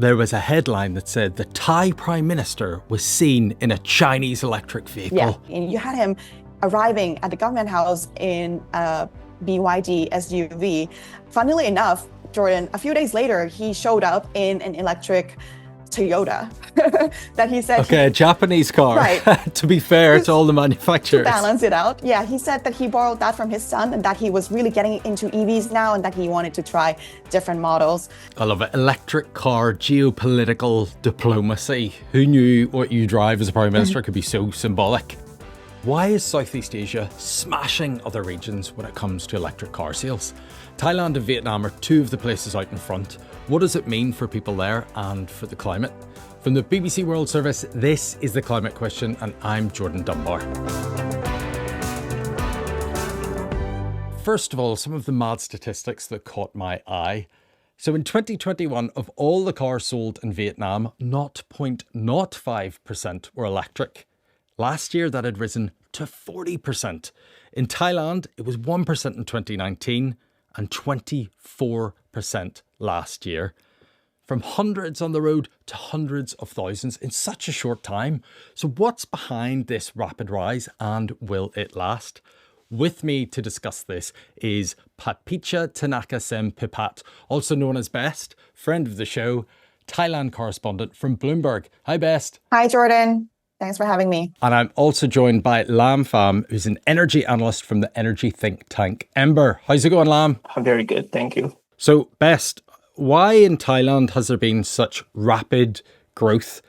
there was a headline that said the Thai Prime Minister was seen in a Chinese electric vehicle. Yeah, and you had him arriving at the government house in a BYD SUV. Funnily enough, Jordan, a few days later, he showed up in an electric Toyota that he said... Okay, a Japanese car. Right. To be fair to all the manufacturers. To balance it out. Yeah, he said that he borrowed that from his son and that he was really getting into EVs now and that he wanted to try different models. I love it. Electric car, geopolitical diplomacy. Who knew what you drive as a Prime Minister could be so symbolic? Why is Southeast Asia smashing other regions when it comes to electric car sales? Thailand and Vietnam are two of the places out in front. What does it mean for people there and for the climate? From the BBC World Service, this is The Climate Question, and I'm Jordan Dunbar. First of all, some of the mad statistics that caught my eye. So in 2021, of all the cars sold in Vietnam, 0.05% were electric. Last year, that had risen to 40%. In Thailand, it was 1% in 2019 and 24% last year. From hundreds on the road to hundreds of thousands in such a short time. So what's behind this rapid rise and will it last? With me to discuss this is Patpicha Tanaka-Sem-Pipat, also known as Best, friend of the show, Thailand correspondent from Bloomberg. Hi, Best. Hi, Jordan. Thanks for having me. And I'm also joined by Lam Pham, who's an energy analyst from the energy think tank Ember. How's it going, Lam? I'm very good, thank you. So, Best, why in Thailand has there been such rapid growth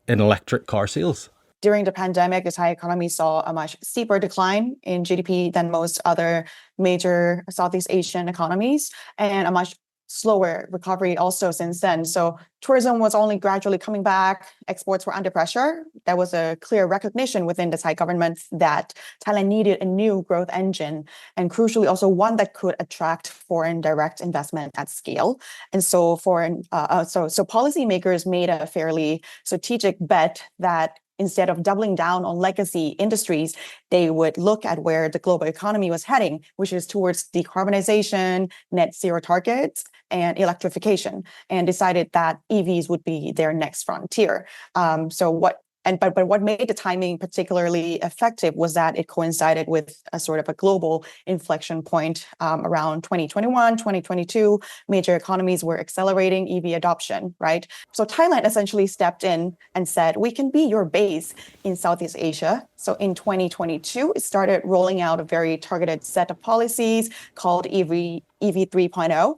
in electric car sales? During the pandemic, the Thai economy saw a much steeper decline in GDP than most other major Southeast Asian economies, and a much slower recovery also since then. So tourism was only gradually coming back. Exports were under pressure. There was a clear recognition within the Thai government that Thailand needed a new growth engine, and crucially also one that could attract foreign direct investment at scale. And so policymakers made a fairly strategic bet that instead of doubling down on legacy industries, they would look at where the global economy was heading, which is towards decarbonization, net zero targets, and electrification, and decided that EVs would be their next frontier. But what made the timing particularly effective was that it coincided with a sort of a global inflection point around 2021, 2022. Major economies were accelerating EV adoption, right? So Thailand essentially stepped in and said, we can be your base in Southeast Asia. So in 2022, it started rolling out a very targeted set of policies called EV 3.0,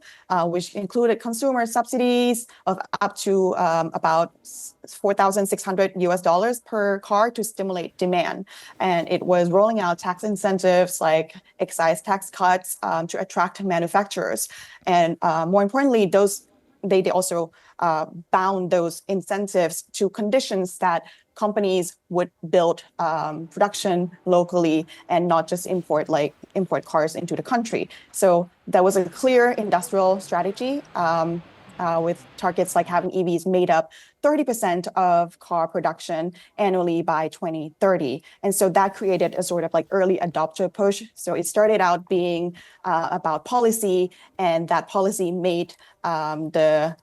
which included consumer subsidies of up to about $4,600 per car to stimulate demand. And it was rolling out tax incentives like excise tax cuts to attract manufacturers. And more importantly, they also bound those incentives to conditions that companies would build production locally and not just import cars into the country. So there was a clear industrial strategy with targets like having EVs made up 30% of car production annually by 2030. And so that created a sort of like early adopter push. So it started out being about policy, and that policy made the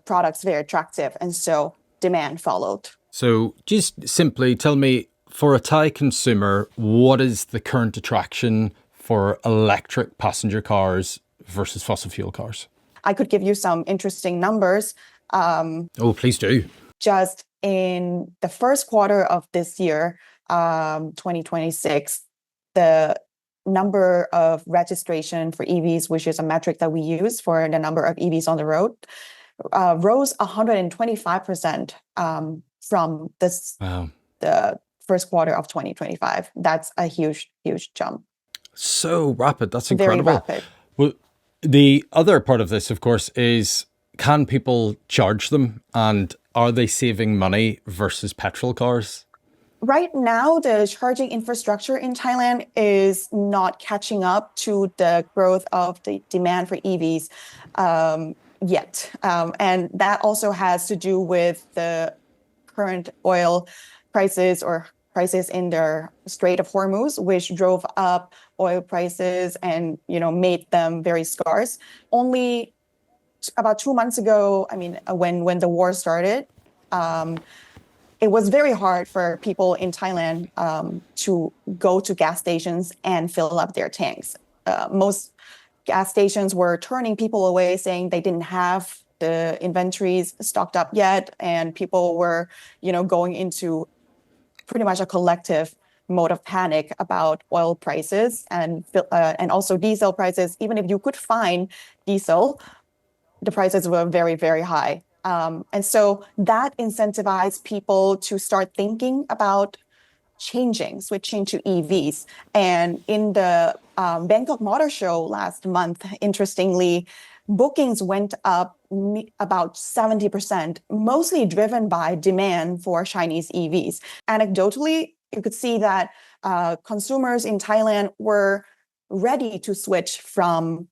products very attractive. And so demand followed. So just simply tell me, for a Thai consumer, what is the current attraction for electric passenger cars versus fossil fuel cars? I could give you some interesting numbers. Oh, please do. Just in the first quarter of this year, 2026, the number of registration for EVs, which is a metric that we use for the number of EVs on the road, rose 125% from the first quarter of 2025. That's a huge jump. So rapid. That's incredible. Very rapid. Well, the other part of this, of course, is can people charge them, and are they saving money versus petrol cars? Right now, the charging infrastructure in Thailand is not catching up to the growth of the demand for EVs yet. And that also has to do with the current oil prices or prices in the Strait of Hormuz, which drove up oil prices and made them very scarce. Only about 2 months ago, I mean, when the war started, it was very hard for people in Thailand to go to gas stations and fill up their tanks. Most gas stations were turning people away, saying they didn't have the inventories stocked up yet, and people were, going into pretty much a collective mode of panic about oil prices and also diesel prices. Even if you could find diesel, the prices were very, very high. And so that incentivized people to start thinking about switching to EVs. And in the Bangkok Motor Show last month, interestingly, bookings went up about 70%, mostly driven by demand for Chinese EVs. Anecdotally, you could see that consumers in Thailand were ready to switch from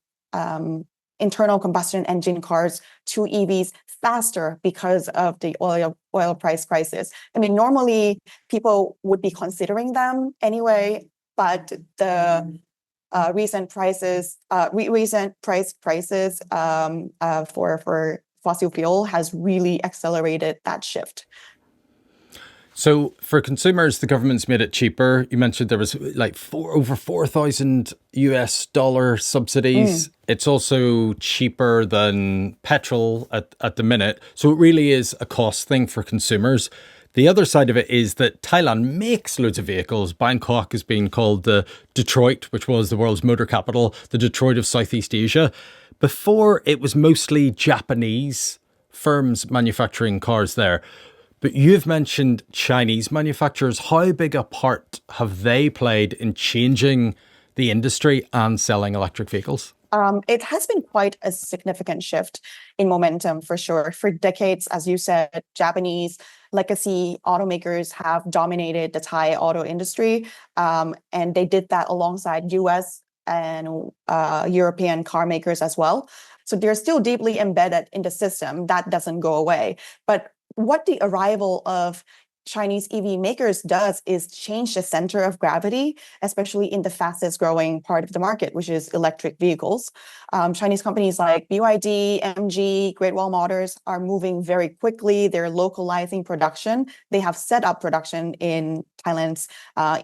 internal combustion engine cars to EVs faster because of the oil price crisis. I mean, normally people would be considering them anyway, but the recent price prices for fossil fuel has really accelerated that shift. So for consumers, the government's made it cheaper. You mentioned there was like over 4,000 US dollar subsidies. It's also cheaper than petrol at the minute. So it really is a cost thing for consumers. The other side of it is that Thailand makes loads of vehicles. Bangkok is being called the Detroit, which was the world's motor capital, the Detroit of Southeast Asia. Before, it was mostly Japanese firms manufacturing cars there. But you've mentioned Chinese manufacturers. How big a part have they played in changing the industry and selling electric vehicles? It has been quite a significant shift in momentum, for sure. For decades, as you said, Japanese legacy automakers have dominated the Thai auto industry, and they did that alongside US and European car makers as well. So they're still deeply embedded in the system. That doesn't go away. But what the arrival of Chinese EV makers does is change the center of gravity, especially in the fastest growing part of the market, which is electric vehicles. Chinese companies like BYD, MG, Great Wall Motors are moving very quickly. They're localizing production. They have set up production in Thailand's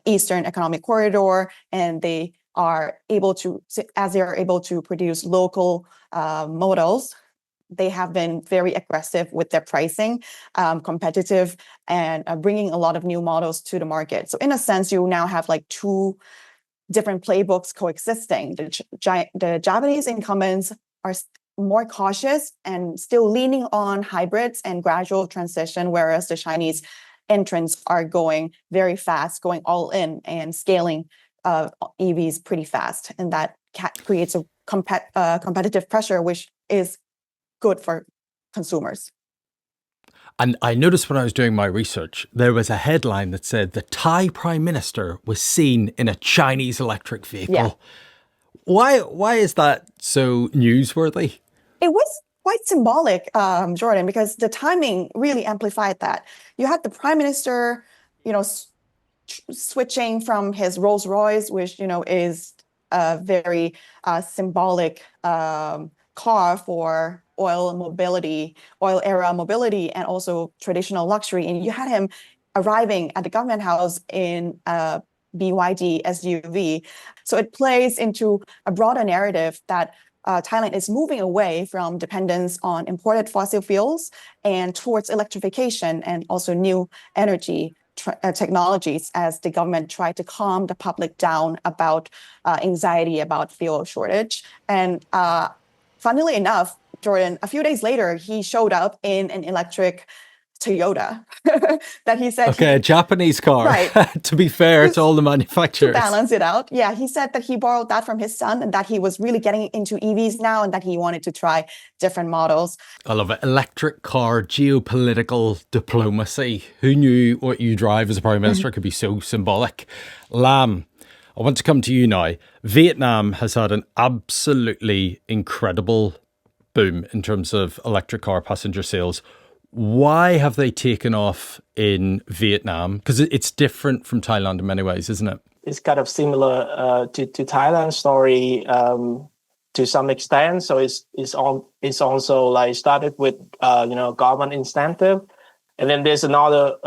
Eastern Economic Corridor, and they are able to, as they are able to produce local models, they have been very aggressive with their pricing, competitive, and bringing a lot of new models to the market. So in a sense, you now have like two different playbooks coexisting. The Japanese incumbents are more cautious and still leaning on hybrids and gradual transition, whereas the Chinese entrants are going very fast, going all in and scaling EVs pretty fast. And that creates a competitive pressure, which is good for consumers. And I noticed when I was doing my research, there was a headline that said the Thai Prime Minister was seen in a Chinese electric vehicle. Yeah. Why is that so newsworthy? It was quite symbolic, Jordan, because the timing really amplified that. You had the Prime Minister, switching from his Rolls Royce, which, is a very symbolic car for oil era mobility, and also traditional luxury. And you had him arriving at the government house in a BYD SUV. So it plays into a broader narrative that Thailand is moving away from dependence on imported fossil fuels and towards electrification and also new energy technologies, as the government tried to calm the public down about anxiety about fuel shortage. And funnily enough, Jordan, a few days later, he showed up in an electric Toyota that he said... Okay, a Japanese car. Right. To be fair to all the manufacturers. To balance it out. Yeah, he said that he borrowed that from his son and that he was really getting into EVs now and that he wanted to try different models. I love it. Electric car, geopolitical diplomacy. Who knew what you drive as a Prime Minister could be so symbolic? Lam, I want to come to you now. Vietnam has had an absolutely incredible boom in terms of electric car passenger sales. Why have they taken off in Vietnam? Because it's different from Thailand in many ways, isn't it? It's kind of similar to Thailand's story. to some extent. So it's also like started with government incentive. And then there's another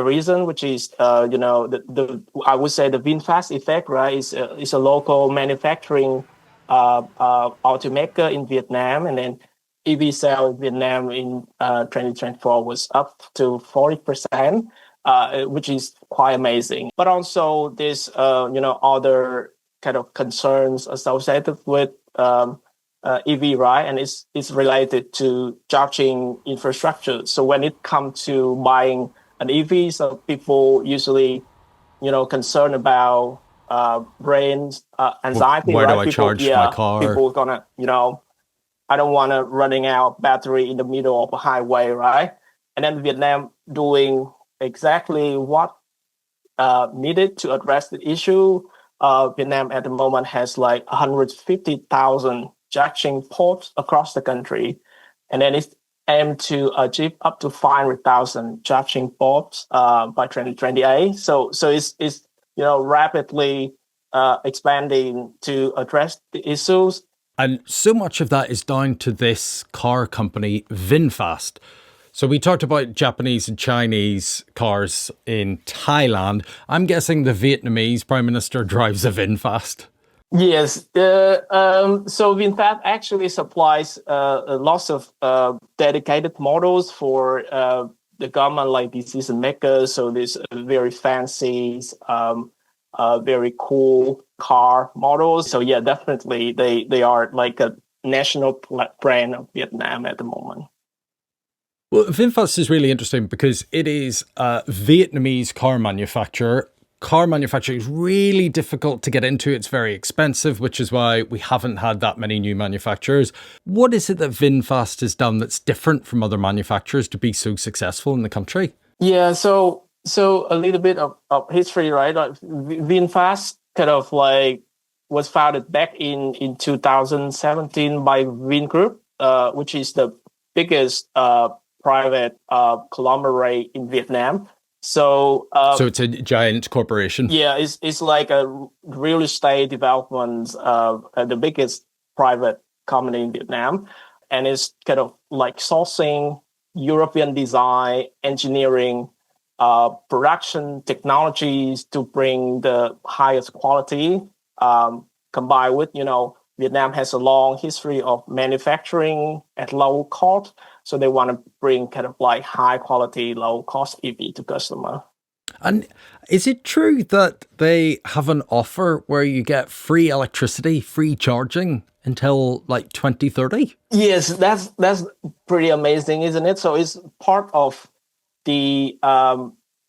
reason, which is the I would say the VinFast effect, right? Is a local manufacturing automaker in Vietnam, and then EV sale in Vietnam in 2024 was up to 40%, which is quite amazing. But also there's other kind of concerns associated with EV, right? And it's related to charging infrastructure. So when it comes to buying an EV, so people usually, concerned about brain anxiety. Where right? do I charge my car? People gonna, I don't want to running out battery in the middle of a highway, right? And then Vietnam doing exactly what needed to address the issue. Vietnam at the moment has like 150,000 charging ports across the country, and then it's aimed to achieve up to 500,000 charging ports by 2028. So it's rapidly expanding to address the issues. And so much of that is down to this car company, VinFast. So we talked about Japanese and Chinese cars in Thailand. I'm guessing the Vietnamese Prime Minister drives a VinFast. Yes. So VinFast actually supplies lots of dedicated models for the government, like decision makers. So there's very fancy, very cool car models. So yeah, definitely they are like a national brand of Vietnam at the moment. Well, VinFast is really interesting because it is a Vietnamese car manufacturer. Car manufacturing is really difficult to get into. It's very expensive, which is why we haven't had that many new manufacturers. What is it that VinFast has done that's different from other manufacturers to be so successful in the country? Yeah, so a little bit of history, right? VinFast kind of like was founded back in 2017 by Vingroup, which is the biggest private conglomerate in Vietnam. So it's a giant corporation. Yeah, it's like a real estate development, the biggest private company in Vietnam, and it's kind of like sourcing European design, engineering, production technologies to bring the highest quality. Combined with Vietnam has a long history of manufacturing at low cost. So they want to bring kind of like high quality, low cost EV to customer. And is it true that they have an offer where you get free electricity, free charging until like 2030? Yes, that's pretty amazing, isn't it? So it's part of the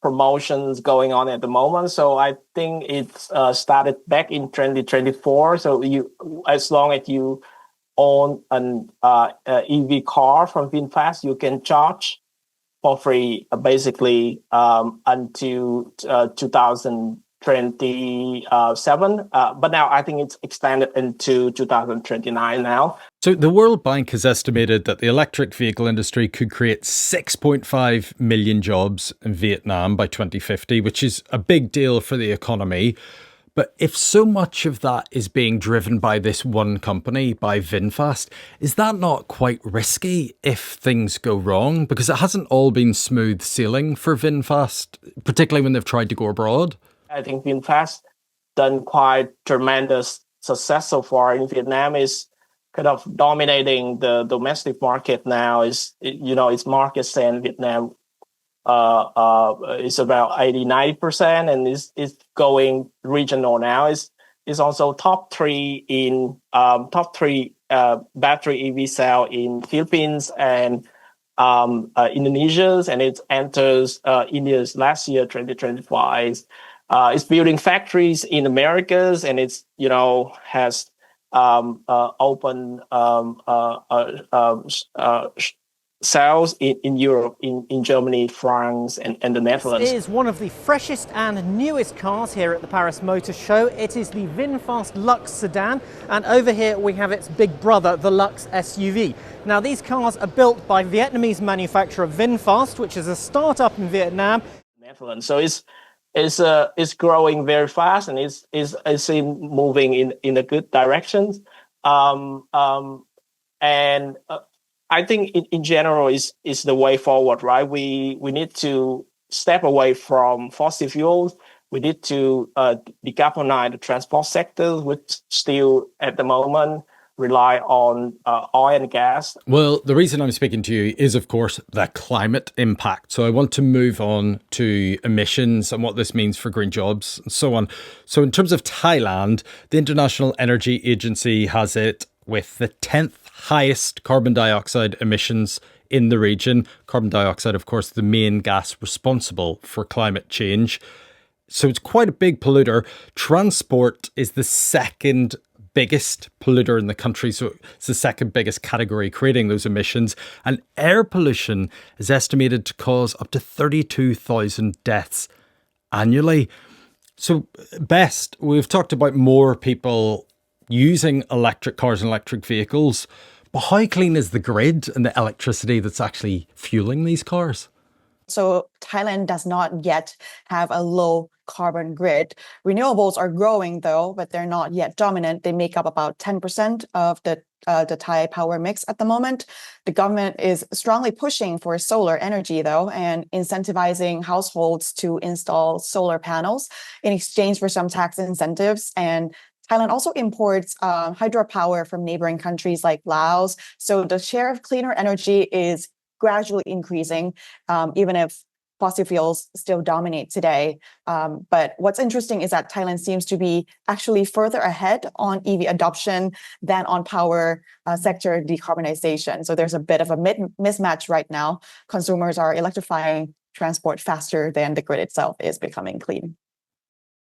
promotions going on at the moment. So I think it's started back in 2024. So as long as you own an EV car from VinFast, you can charge for free, basically until 2027. But now I think it's extended into 2029 now. So the World Bank has estimated that the electric vehicle industry could create 6.5 million jobs in Vietnam by 2050, which is a big deal for the economy. But if so much of that is being driven by this one company, by VinFast, is that not quite risky if things go wrong? Because it hasn't all been smooth sailing for VinFast, particularly when they've tried to go abroad. I think VinFast done quite tremendous success so far in Vietnam. Is kind of dominating the domestic market now. Its market share in Vietnam is about 80-90%, and is going regional now. Is also top three battery EV cell in Philippines and Indonesia, and it enters India's last year, 2025. It's building factories in Americas, and it's has open sales in Europe, in Germany, France, and the Netherlands. It is one of the freshest and newest cars here at the Paris Motor Show. It is the VinFast Luxe sedan, and over here we have its big brother, the Luxe SUV. Now, these cars are built by Vietnamese manufacturer VinFast, which is a startup in Vietnam. Netherlands. So it's growing very fast, and it's moving in a good direction. And I think in general is the way forward, right? We need to step away from fossil fuels. We need to decarbonize the transport sector, which still at the moment rely on oil and gas. Well, the reason I'm speaking to you is, of course, the climate impact. So I want to move on to emissions and what this means for green jobs and so on. So in terms of Thailand, the International Energy Agency has it with the 10th highest carbon dioxide emissions in the region. Carbon dioxide, of course, the main gas responsible for climate change. So it's quite a big polluter. Transport is the second biggest polluter in the country. So it's the second biggest category creating those emissions. And air pollution is estimated to cause up to 32,000 deaths annually. So Best, we've talked about more people using electric cars and electric vehicles. But how clean is the grid and the electricity that's actually fueling these cars? So Thailand does not yet have a low carbon grid. Renewables are growing though, but they're not yet dominant. They make up about 10% of the Thai power mix at the moment. The government is strongly pushing for solar energy though, and incentivizing households to install solar panels in exchange for some tax incentives. And Thailand also imports hydropower from neighboring countries like Laos. So the share of cleaner energy is gradually increasing, even if fossil fuels still dominate today. But what's interesting is that Thailand seems to be actually further ahead on EV adoption than on power sector decarbonization. So there's a bit of a mismatch right now. Consumers are electrifying transport faster than the grid itself is becoming clean.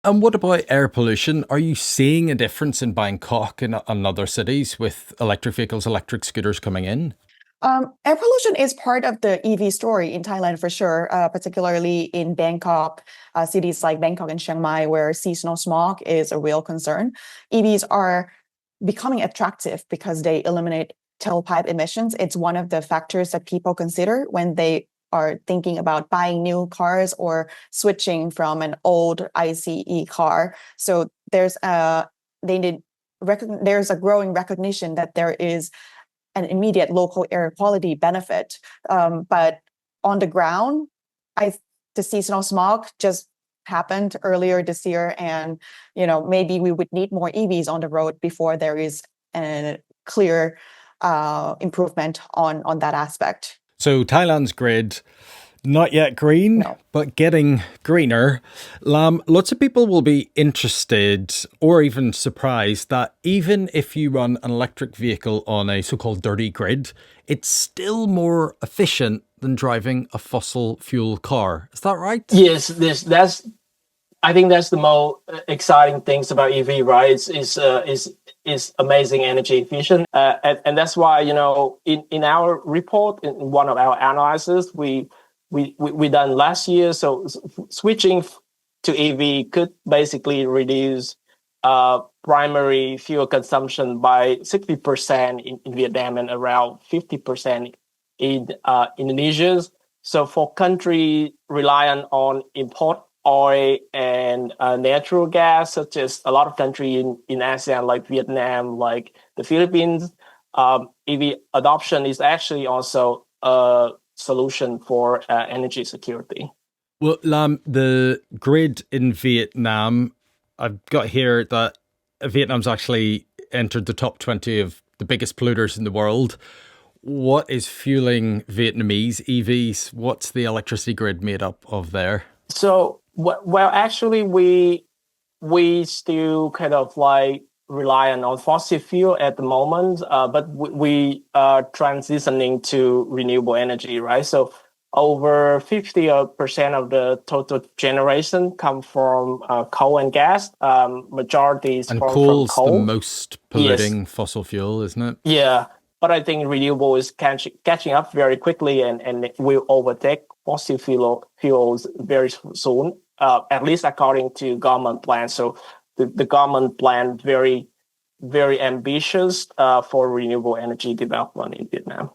And what about air pollution? Are you seeing a difference in Bangkok and other cities with electric vehicles, electric scooters coming in? Air pollution is part of the EV story in Thailand for sure, particularly in Bangkok, cities like Bangkok and Chiang Mai, where seasonal smog is a real concern. EVs are becoming attractive because they eliminate tailpipe emissions. It's one of the factors that people consider when they are thinking about buying new cars or switching from an old ICE car. So there's a growing recognition that there is an immediate local air quality benefit. But on the ground, the seasonal smog just happened earlier this year, and maybe we would need more EVs on the road before there is a clear improvement on that aspect. So Thailand's grid, not yet green, No. but getting greener. Lam, lots of people will be interested or even surprised that even if you run an electric vehicle on a so-called dirty grid, it's still more efficient than driving a fossil fuel car. Is that right? Yes, I think that's the most exciting things about EV, right? Is amazing energy efficient, and that's why in our report, in one of our analyses, we done last year. So switching to EV could basically reduce primary fuel consumption by 60% in Vietnam and around 50% in Indonesia. So for countries reliant on import oil and natural gas, such as a lot of countries in ASEAN, like Vietnam, like the Philippines, EV adoption is actually also a solution for energy security. Well, Lam, the grid in Vietnam, I've got here that Vietnam's actually entered the top 20 of the biggest polluters in the world. What is fueling Vietnamese EVs? What's the electricity grid made up of there? So, well, actually, we still kind of like reliant on fossil fuel at the moment, but we are transitioning to renewable energy, right? So over 50% of the total generation come from coal and gas. Majority is And from coal's coal. the most polluting fossil fuel, isn't it? Yeah, but I think renewable is catching up very quickly and will overtake fossil fuels very soon, at least according to government plans. So the government plan very, very ambitious for renewable energy development in Vietnam.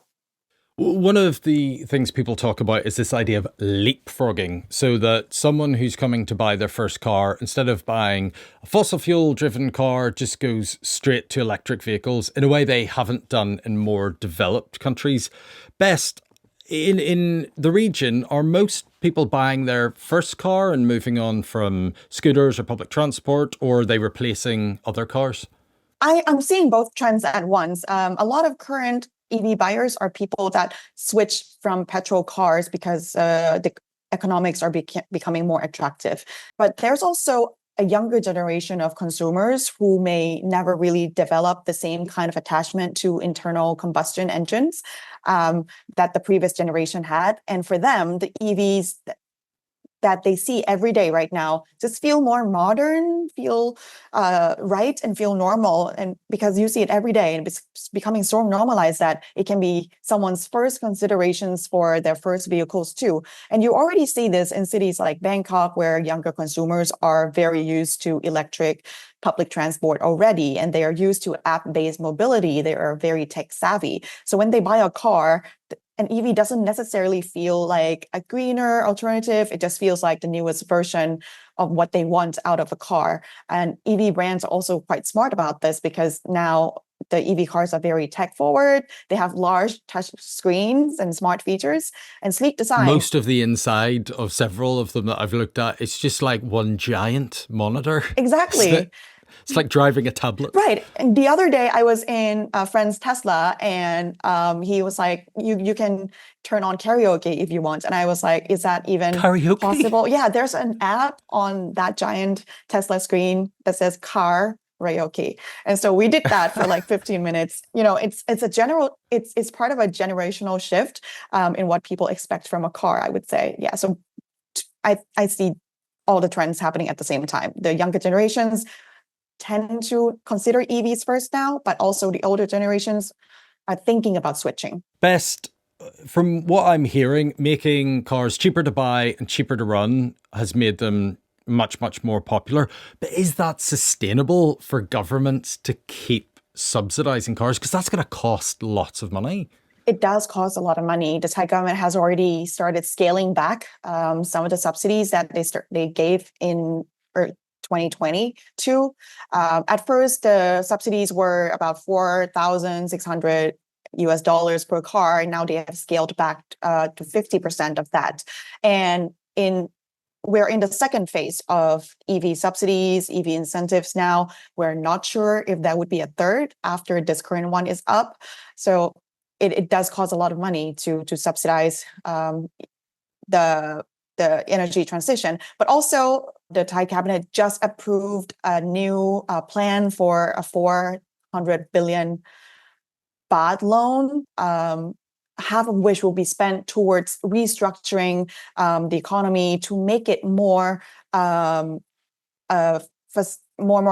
One of the things people talk about is this idea of leapfrogging. So that someone who's coming to buy their first car, instead of buying a fossil fuel driven car, just goes straight to electric vehicles in a way they haven't done in more developed countries. Best, in the region, are most people buying their first car and moving on from scooters or public transport, or are they replacing other cars? I'm seeing both trends at once. A lot of current EV buyers are people that switch from petrol cars because the economics are becoming more attractive. But there's also a younger generation of consumers who may never really develop the same kind of attachment to internal combustion engines that the previous generation had. And for them, the EVs that they see every day right now just feel more modern, feel right, and feel normal. And because you see it every day, and it's becoming so normalized that it can be someone's first considerations for their first vehicles too. And you already see this in cities like Bangkok, where younger consumers are very used to electric public transport already, and they are used to app-based mobility. They are very tech savvy. So when they buy a car, an EV doesn't necessarily feel like a greener alternative. It just feels like the newest version of what they want out of a car. And EV brands are also quite smart about this, because now the EV cars are very tech forward. They have large touch screens and smart features and sleek design. Most of the inside of several of them that I've looked at, it's just like one giant monitor. Exactly. It's like driving a tablet. Right. And the other day I was in a friend's Tesla, and he was like, you can turn on karaoke if you want. And I was like, is that even Karaoke? possible? Yeah, there's an app on that giant Tesla screen that says car karaoke. And so we did that for like 15 minutes. You know, it's part of a generational shift in what people expect from a car, I would say. Yeah. So I see all the trends happening at the same time. The younger generations tend to consider EVs first now, but also the older generations are thinking about switching. Best, from what I'm hearing, making cars cheaper to buy and cheaper to run has made them much, much more popular. But is that sustainable for governments to keep subsidizing cars? Because that's going to cost lots of money. It does cost a lot of money. The Thai government has already started scaling back some of the subsidies that they gave in 2022. At first, the subsidies were about $4,600 per car, and now they have scaled back to 50% of that. And we're in the second phase of EV subsidies, EV incentives now. We're not sure if that would be a third after this current one is up. So it does cost a lot of money to subsidize the energy transition. But also, the Thai cabinet just approved a new plan for a 400 billion baht loan, half of which will be spent towards restructuring the economy to make it more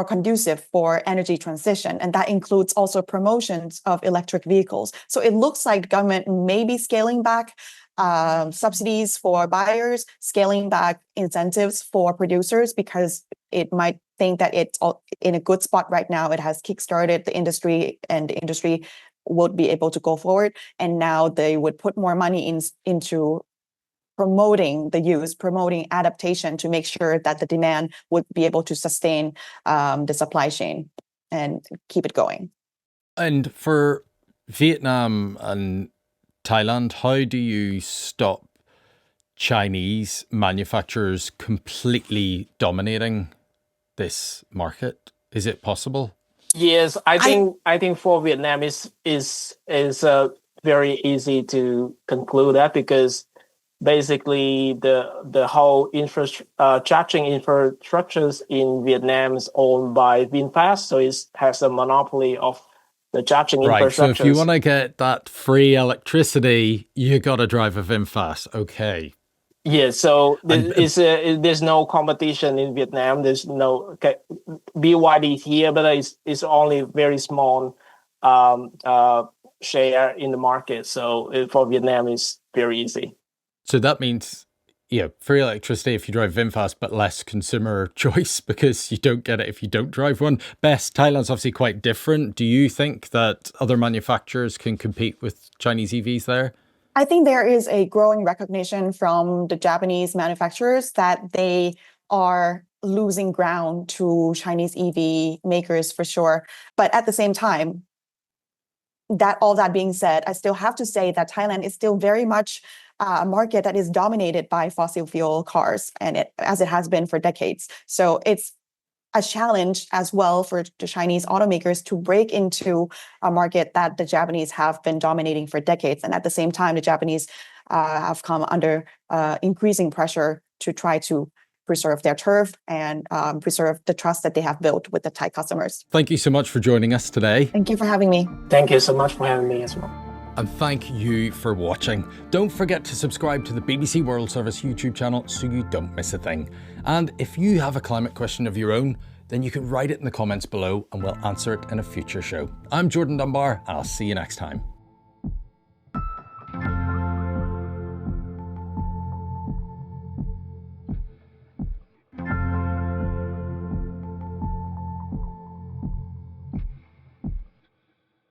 conducive for energy transition. And that includes also promotions of electric vehicles. So it looks like the government may be scaling back subsidies for buyers, scaling back incentives for producers, because it might think that it's in a good spot right now. It has kickstarted the industry, and the industry would be able to go forward. And now they would put more money into promoting the use, promoting adaptation to make sure that the demand would be able to sustain the supply chain and keep it going. And for Vietnam and Thailand, how do you stop Chinese manufacturers completely dominating this market? Is it possible? Yes, I think for Vietnam is very easy to conclude that, because basically the whole charging infrastructures in Vietnam is owned by VinFast, so it has a monopoly of the charging infrastructure. So if you want to get that free electricity, you got to drive a VinFast. Okay. Yeah, so there's no competition in Vietnam. There's no BYD here, but it's only very small share in the market. So for Vietnam, it's very easy. So that means, free electricity if you drive VinFast, but less consumer choice because you don't get it if you don't drive one. Best, Thailand's obviously quite different. Do you think that other manufacturers can compete with Chinese EVs there? I think there is a growing recognition from the Japanese manufacturers that they are losing ground to Chinese EV makers for sure. But at the same time, all that being said, I still have to say that Thailand is still very much a market that is dominated by fossil fuel cars, and as it has been for decades. So it's a challenge as well for the Chinese automakers to break into a market that the Japanese have been dominating for decades. And at the same time, the Japanese have come under increasing pressure to try to preserve their turf and preserve the trust that they have built with the Thai customers. Thank you so much for joining us today. Thank you for having me. Thank you so much for having me as well. And thank you for watching. Don't forget to subscribe to the BBC World Service YouTube channel so you don't miss a thing. And if you have a climate question of your own, then you can write it in the comments below and we'll answer it in a future show. I'm Jordan Dunbar and I'll see you next time.